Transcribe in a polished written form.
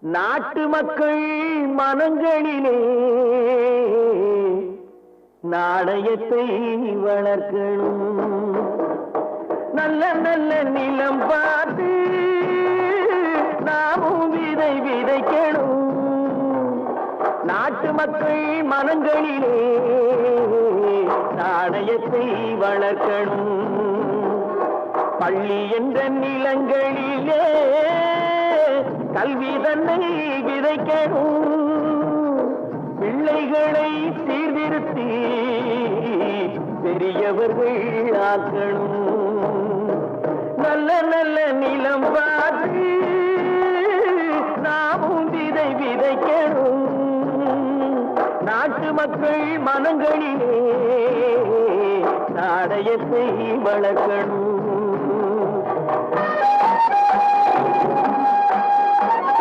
நாட்டு மக்கள் மனங்களிலே நாணயத்தை வளர்க்கணும். நல்ல நல்ல நிலம் பார்த்து நாமும் விதை விதைக்கணும். நாட்டு மக்கள் மனங்களிலே நாணயத்தை வளர்க்கணும். பள்ளி என்ற நிலங்களிலே கல்வி தன்னை விதைக்கணும். பிள்ளைகளை சீர்திருத்தி பெரியவர்கள் ஆக்கணும். நல்ல நல்ல நிலம் பார்த்து நாமும் விதை விதைக்கணும். நாட்டு மக்கள் மனங்களிலே நாணயத்தை வளர்க்கணும்.